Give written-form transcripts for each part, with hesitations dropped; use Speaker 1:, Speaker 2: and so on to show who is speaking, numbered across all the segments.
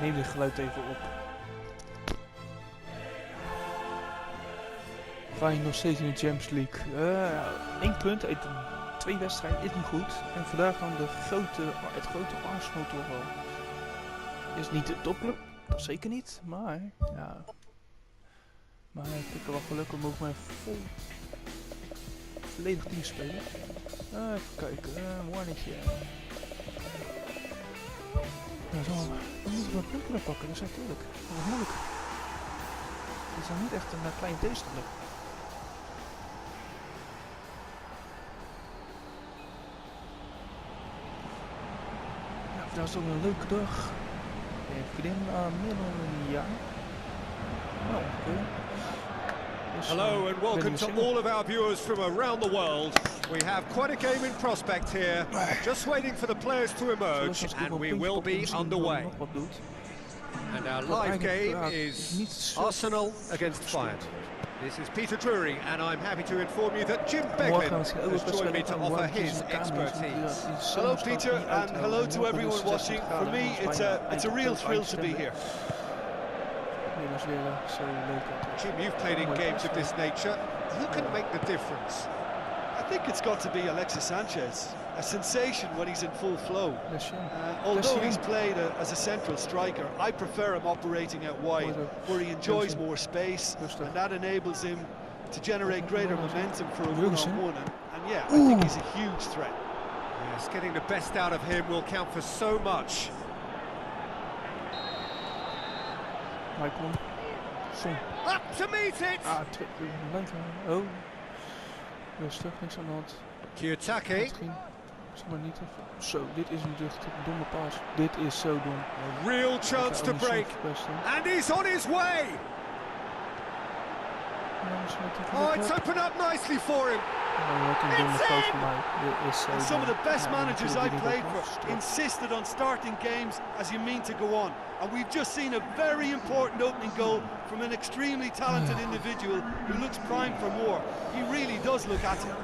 Speaker 1: Neem dit geluid even op. Feyenoord nog steeds in de Champions League. 1 punt uit 2 wedstrijden is niet goed. En vandaag dan het grote Arsenal toch wel. Is niet de topclub, dat zeker niet. Maar ja. Maar ik heb er wel geluk om ook maar volledig team te spelen. Even kijken, warnetje. Nou, dan moeten we een punt kunnen pakken, dat is natuurlijk. Dat is moeilijk. Het is dan niet echt een klein tegenstander. Ja, vandaag is het ook een leuke dag. Een vriendin meer dan een jaar. Nou, ongeveer. Dus,
Speaker 2: hello and welcome to all of our viewers from around the world. We have quite a game in prospect here. Just waiting for the players to emerge and we will be underway. And our live game is Arsenal against Feyenoord. This is Peter Drury and I'm happy to inform you that Jim Beglin has joined me to offer his expertise.
Speaker 3: Hello Peter and hello to everyone watching. For me it's a real thrill to be here.
Speaker 2: Jim, you've played in games of this nature. Who can make the difference?
Speaker 3: I think it's got to be Alexis Sanchez. A sensation when he's in full flow. Although he's played as a central striker, I prefer him operating out wide, where he enjoys more space, and that enables him to generate greater momentum for a one-on-one. And yeah, I think he's a huge threat.
Speaker 2: Yes, getting the best out of him will count for so much.
Speaker 1: Michael.
Speaker 2: Up to meet it!
Speaker 1: Oh. Rustig, niks aan de hand.
Speaker 2: Kiyotake.
Speaker 1: Maar niet even. Zo, dit is een domme paas. Dit is zo dom.
Speaker 2: A real chance to break. And he's on his way! Oh, it's opened up nicely for him.
Speaker 3: And some of the best managers I played for insisted on starting games as you mean to go on. And we've just seen a very important opening goal from an extremely talented individual who looks primed for more. He really does look at it.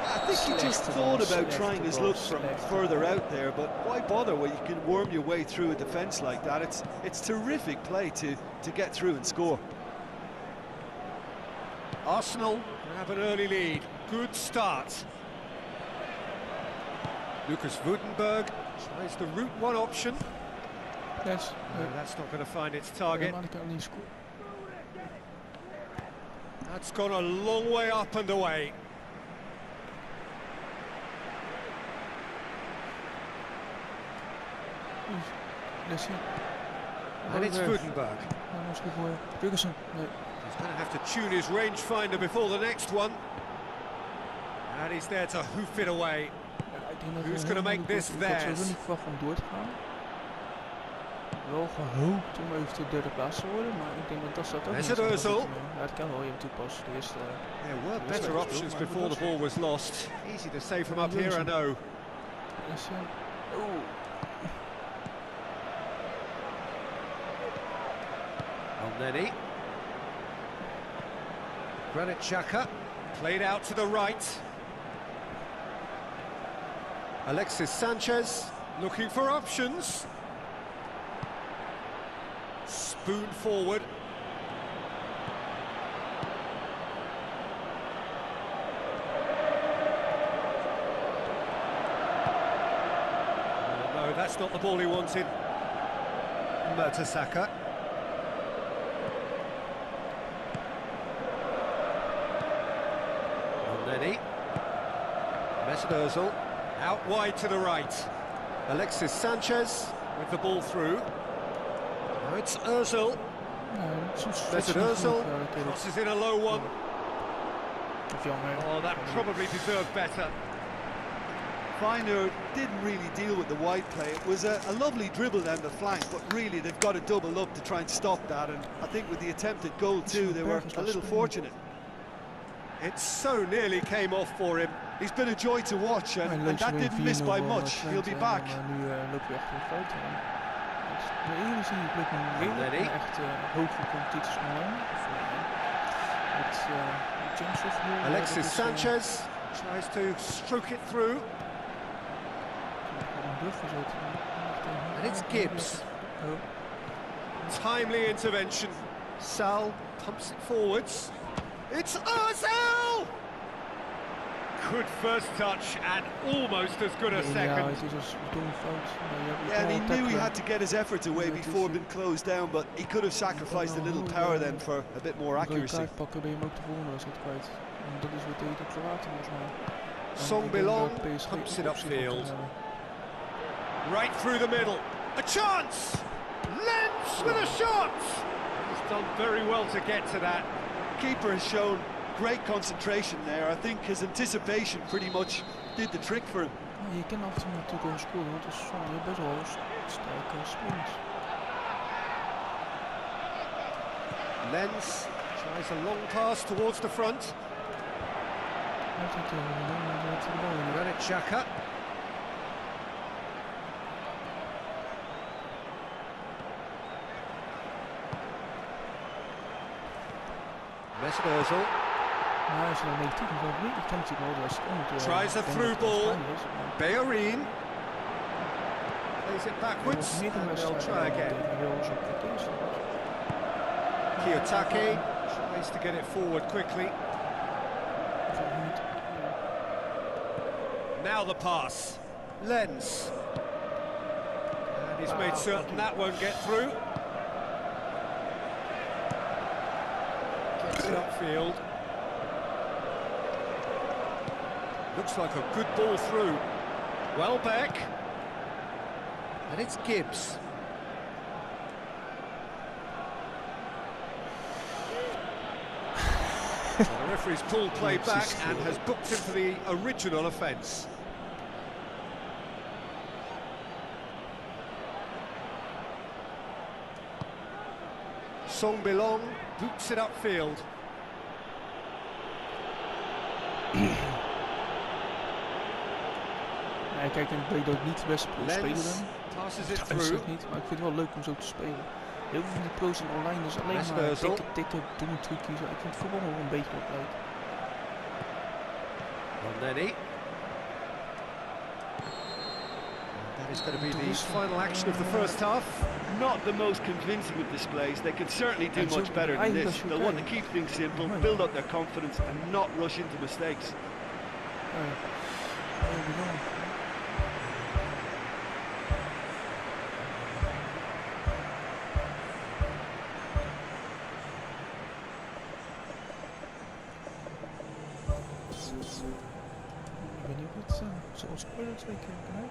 Speaker 3: I think he just thought about trying his luck from further out there, but why bother when you can worm your way through a defence like that? It's terrific play to get through and score.
Speaker 2: Arsenal have an early lead. Good start. Lucas Woudenberg tries the route one option.
Speaker 1: Yes.
Speaker 2: No, that's not going to find its target. That's gone a long way up and away. And it's Woudenberg. He's going to have to tune his rangefinder before the next one. And he's there to hoof it away. Who's going to make this theirs?
Speaker 1: Wel gehoopt om even de derde plaats te worden, maar ik denk dat staat ook
Speaker 2: niet. Is it
Speaker 1: ja, het kan wel, je hebt natuurlijk pas de eerste...
Speaker 2: There were better options before the ball was lost. Easy to say from up here, I know. Elneny. Granit Xhaka played out to the right. Alexis Sanchez looking for options. Spoon forward. No, that's not the ball he wanted. Mertesacker. Elneny. Mesut Ozil out wide to the right. Alexis Sanchez with the ball through. Now it's Ozil. Mesut Ozil crosses in a low one. Oh, that probably deserved better.
Speaker 3: Feyenoord didn't really deal with the wide play. It was a lovely dribble down the flank, but really they've got to double up to try and stop that. And I think with the attempted goal too, they were a little fortunate.
Speaker 2: It so nearly came off for him.
Speaker 3: He's been a joy to watch, and that didn't miss by much. He'll be back.
Speaker 1: De Eredivisie lukt nu weer echt hoge competities online.
Speaker 2: Alexis Sanchez tries to stroke it through. And it's Gibbs. Timely intervention. Sal pumps it forwards. It's Ozil! Good first touch and almost as good a second.
Speaker 3: Yeah, and he knew he had to get his efforts away before being closed down, but he could have sacrificed a little power then for a bit more accuracy.
Speaker 2: Songbelong pumps it upfield. Right through the middle. A chance! Lens with a shot! He's done very well to get to that.
Speaker 3: Keeper has shown great concentration there. I think his anticipation pretty much did the trick for him.
Speaker 1: Je kan af en toe natuurlijk gewoon scoren, want het is zonder best wel sterke sprint.
Speaker 2: Lens tries a long pass towards the front. Granit Xhaka. Mesut Ozil. Tries a through ball. Bellerin plays it backwards. And they'll try again. Kiyotake tries to get it forward quickly. Now the pass. Lens. And he's made certain that won't get through. Gets it upfield. Looks like a good ball through. Welbeck. And it's Gibbs. The referee's pulled play back and has booked him for the original offence. Songbelong boots it upfield.
Speaker 1: Ja, kijk, en ik weet ook niet de beste pro-speler dan.
Speaker 2: Passes it
Speaker 1: Dat
Speaker 2: through.
Speaker 1: niet, maar ik vind het wel leuk om zo te spelen. Heel veel van die pro's en online is alleen
Speaker 2: Mesut
Speaker 1: maar
Speaker 2: Ozil.
Speaker 1: tikken, doen trucjes. Ik vind het voetbal nog een beetje wat leuk.
Speaker 2: Ronelli. That is going to be the final action of the first half.
Speaker 3: Not the most convincing of displays. They can certainly do much better than this. They'll want to keep things simple, build up their confidence and not rush into mistakes.
Speaker 1: Ik weet niet of het zoals spoiler 2 keer kan hebben.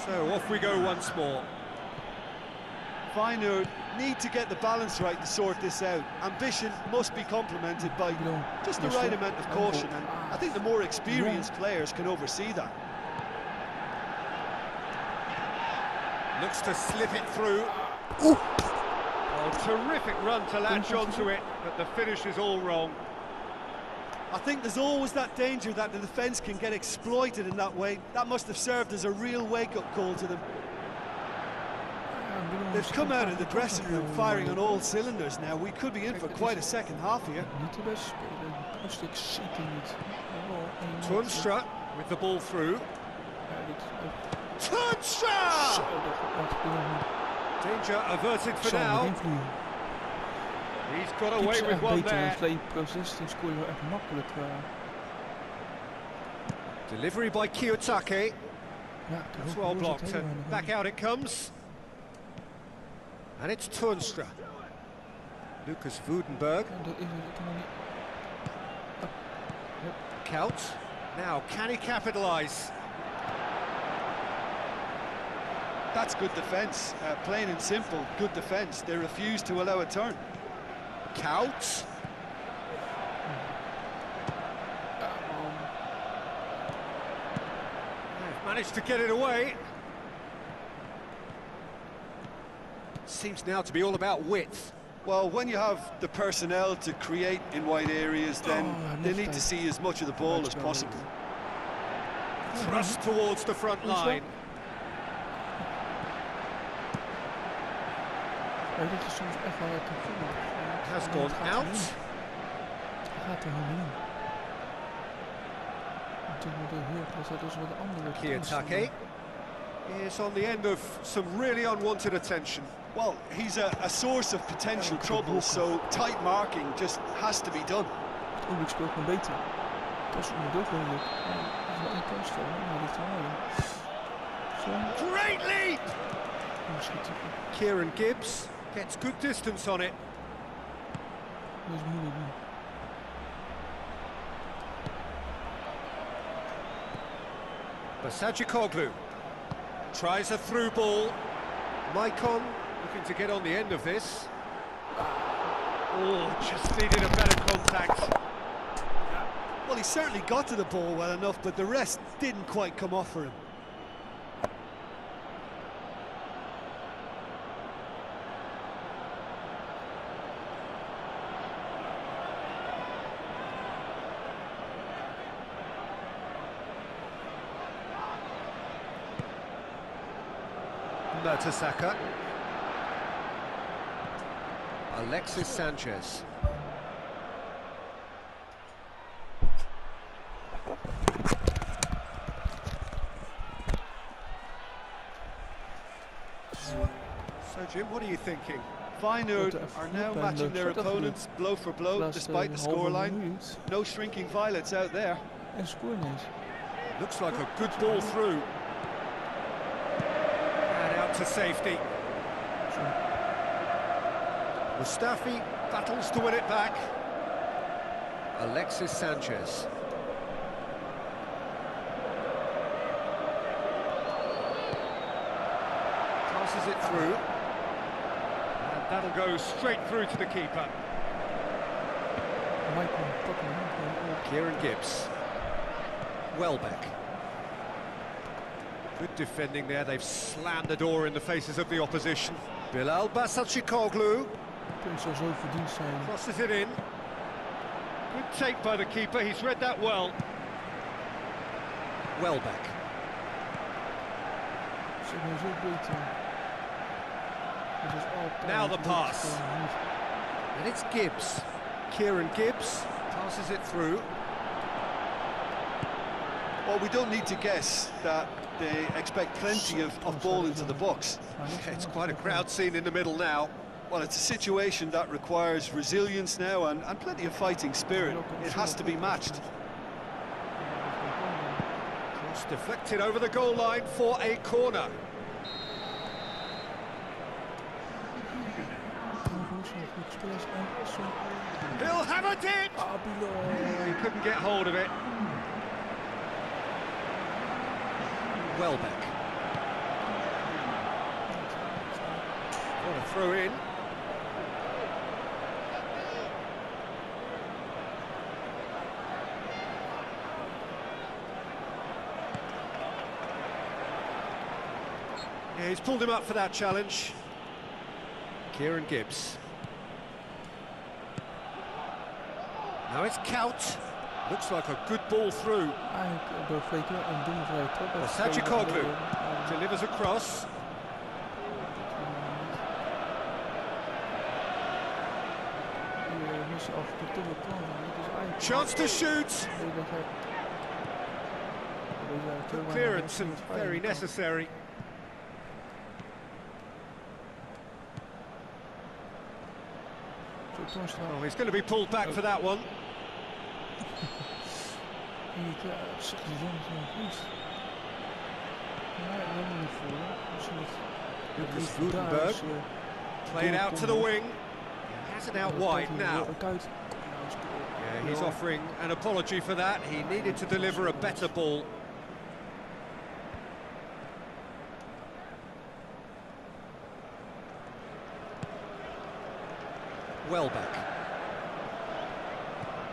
Speaker 2: So off we go once more.
Speaker 3: Feyenoord need to get the balance right to sort this out. Ambition must be complemented by just the right amount of caution, and I think the more experienced players can oversee that.
Speaker 2: Looks to slip it through. Oh, terrific run to latch onto it, but the finish is all wrong.
Speaker 3: I think there's always that danger that the defence can get exploited in that way. That must have served as a real wake-up call to them. They've come out of the dressing room firing on all cylinders now. We could be in for quite a second half here.
Speaker 1: Niet de beste speler, een stuk zeker niet.
Speaker 2: Toornstra with the ball through. Toornstra! Danger averted for now. He's got away with one there. Delivery by Kiyotake. That's well blocked, and back out it comes. And it's Toornstra. Lucas Woudenberg. Kout. Now, can he capitalise?
Speaker 3: That's good defence, plain and simple, good defence. They refuse to allow a turn.
Speaker 2: Kout. They've managed to get it away. Seems now to be all about width.
Speaker 3: Well, when you have the personnel to create in wide areas, then they need to see as much of the ball as possible.
Speaker 2: Thrust towards the front line. Has gone out. Kiyotake is on the end of some really unwanted attention.
Speaker 3: Well, he's a source of potential trouble, so tight marking just has to be done.
Speaker 1: Ik speel gewoon beter. Dat is onmiddellijk. Ja, dat is wel één kans toch, maar dit wel.
Speaker 2: Great leap! Kieran Gibbs gets good distance on it.
Speaker 1: Dat is moeilijk nu.
Speaker 2: Basajikoglu tries a through ball. Maicon looking to get on the end of this. Oh, just needed a better contact.
Speaker 3: Well, he certainly got to the ball well enough, but the rest didn't quite come off for him.
Speaker 2: Mertesacker. Alexis Sanchez. So Jim, what are you thinking?
Speaker 3: Feyenoord are now matching their opponents blow for blow, despite the scoreline. No shrinking violets out there.
Speaker 2: Looks like a good ball through. And out to safety. Mustafi battles to win it back. Alexis Sanchez. Passes it through. And that'll go straight through to the keeper. Kieran Gibbs. Welbeck. Good defending there, they've slammed the door in the faces of the opposition. Bilal Basajikoglu. Crosses it in. Good take by the keeper, he's read that well. Welbeck. Now the pass. And it's Gibbs. Kieran Gibbs passes it through.
Speaker 3: Well, we don't need to guess that they expect plenty of ball into the box.
Speaker 2: It's quite a crowd scene in the middle now.
Speaker 3: Well, it's a situation that requires resilience now and plenty of fighting spirit. It has to be matched.
Speaker 2: Cross deflected over the goal line for a corner. He'll hammer it! He couldn't get hold of it. Welbeck. What a throw in. Yeah, he's pulled him up for that challenge. Kieran Gibbs. Now it's Kout. Looks like a good ball through. Basajikoglu delivers across. Chance to shoot. Good clearance and very necessary. Oh, he's going to be pulled back for that one. Lucas Rudenberg played out to the wing. He has it out wide now. Yeah, he's offering an apology for that. He needed to deliver a better ball. Welbeck.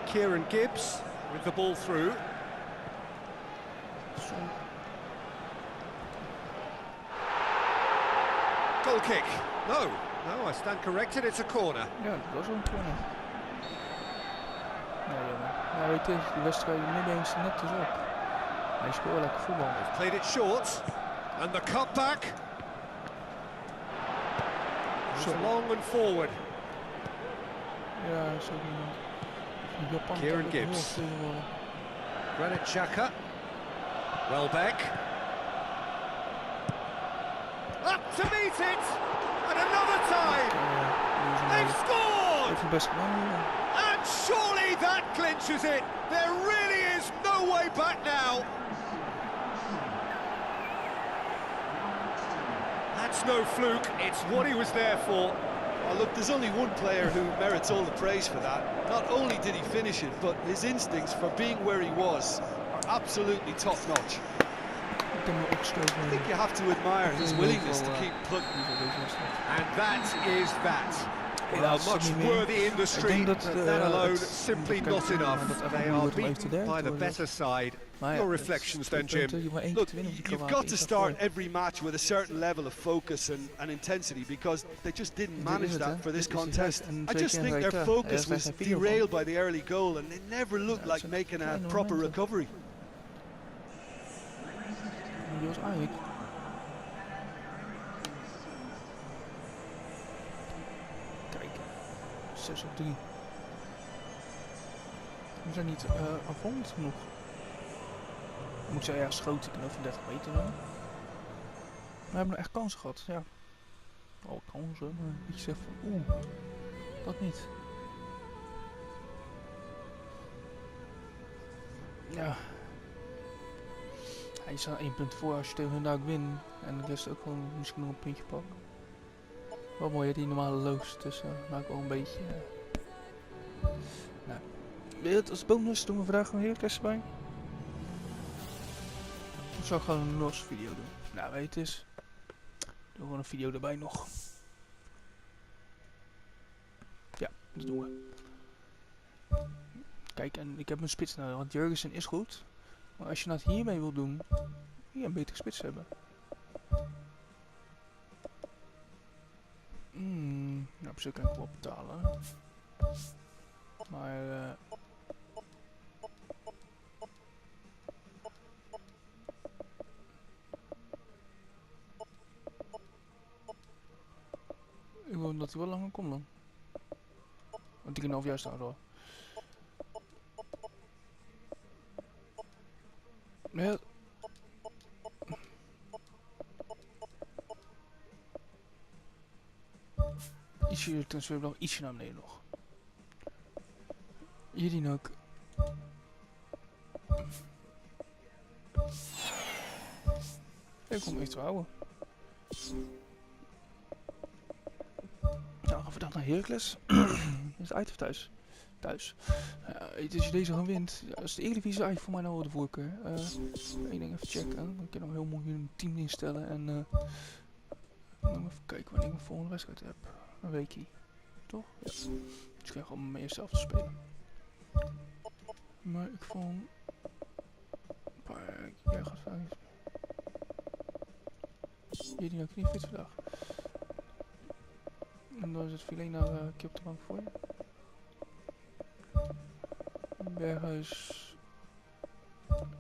Speaker 2: Kieran Gibbs with the ball through. Goal kick. No, I stand corrected, it's a corner.
Speaker 1: Ja, dat was een corner. Nee, jongen. Nou, weet je, die wedstrijd midden eens net is op. Hij speelt lekker voetbal.
Speaker 2: They've played it short. And the cutback. It's long and forward.
Speaker 1: Ja, zo iemand.
Speaker 2: Kieran Gibbs. Granit Xhaka. Welbeck. Up to meet it! And another time! They've scored! And surely that clinches it! There really is no way back now! That's no fluke, it's what he was there for.
Speaker 3: Oh, look, there's only one player who merits all the praise for that. Not only did he finish it, but his instincts for being where he was are absolutely top-notch. I think you have to admire his willingness to keep putting.
Speaker 2: And that is that. Well, much worthy in the street, but that alone simply not enough. They are beaten by the better side. Your reflections then, Jim?
Speaker 3: Look, you've got to start every match with a certain level of focus and intensity, because they just didn't manage that for this contest. I just think their focus was derailed by the early goal, and they never looked like making a proper recovery.
Speaker 1: Kijk, 6 op 3. We zijn niet afvallend genoeg. Moet ik zeggen, ja, schoten kunnen van 30 meter dan. We hebben nog echt kansen gehad, ja. Oh, kansen, maar dat je zegt van oeh, dat niet. Ja. Hij staat 1 punt voor als je tegen hun daar ook wint. En de rest ook gewoon misschien nog een puntje pakken. Wel mooi hè, die normale loos tussen. Maakt wel een beetje. Nou. Wil je het als bonus doen we vandaag gewoon Heracles bij? Of zou ik gewoon een los video doen? Nou weet het is. Doe gewoon een video erbij nog. Ja, dat doen we. Kijk, en ik heb mijn spits nodig, want Jurgensen is goed. Maar als je dat hiermee wil doen, moet je een betere spits hebben. Nou, op zich kan ik wel betalen. Maar ik wil dat hij wel langer komt dan. Want 3,5 jaar staat al. Ja. Ietsje transferbelang, ietsje naar beneden nog. Hierin ook. Ik kom even te houden. Nou, gaan we vandaag naar Heracles. Is het uit of thuis? Thuis. Als je deze gewoon wint, ja, is de Eredivisie eigenlijk voor mij nou wel de voorkeur. Eén ding even checken. Dan kan ik nog heel mooi een team instellen en even kijken wanneer ik mijn volgende wedstrijd heb. Een weekie. Toch? Ja. Dus ik krijg gewoon met jezelf te spelen. Maar ik vond een paar... Ja, gaat vaak niet. Jullie ook niet fit vandaag. En dan is het filet naar een keer op de bank voor je. Berghuis.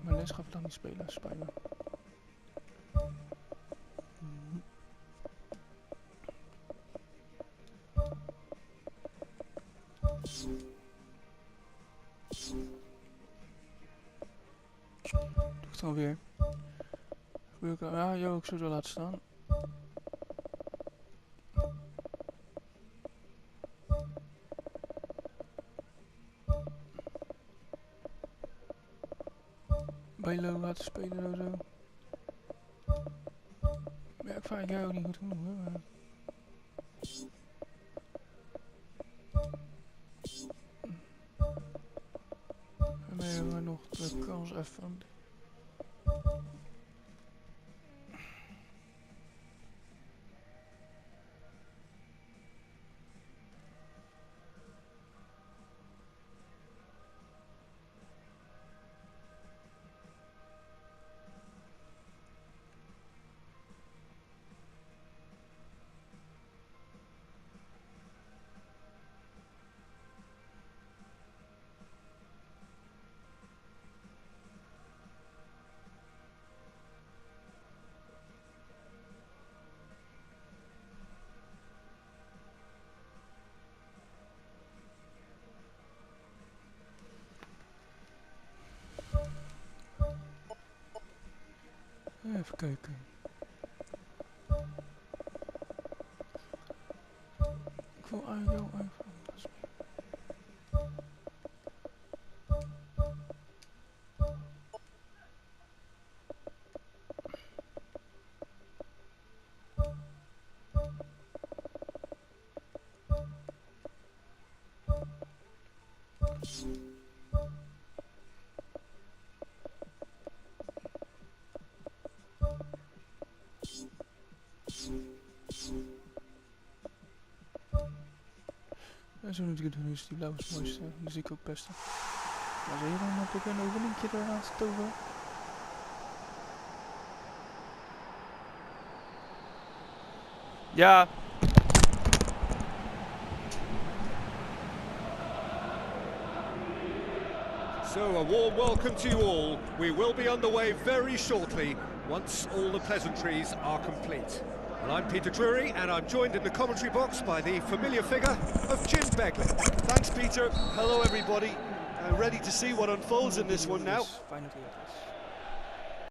Speaker 1: Mijn les gaat vandaag niet spelen, spijt me. Doe het dan weer. Ja, jou ook zo laten staan. Bijlo laten spelen zo. Ja, ik vind jou ook niet goed genoeg hoor. Maar... En dan hebben we nog de kans even. Even kijken. Ik wil eigenlijk wel even anders mee. En zo natuurlijk doen is die blauw het mooiste. Die zie ik ook best. Maar zie je dan toch een overlinkje eraan stoven? Ja.
Speaker 2: So a warm welcome to you all. We will be underway very shortly once all the pleasantries are complete. Well, I'm Peter Drury and I'm joined in the commentary box by the familiar figure of Jim Begley.
Speaker 3: Thanks, Peter. Hello, everybody. Ready to see what unfolds in this one now.
Speaker 1: Feyenoord.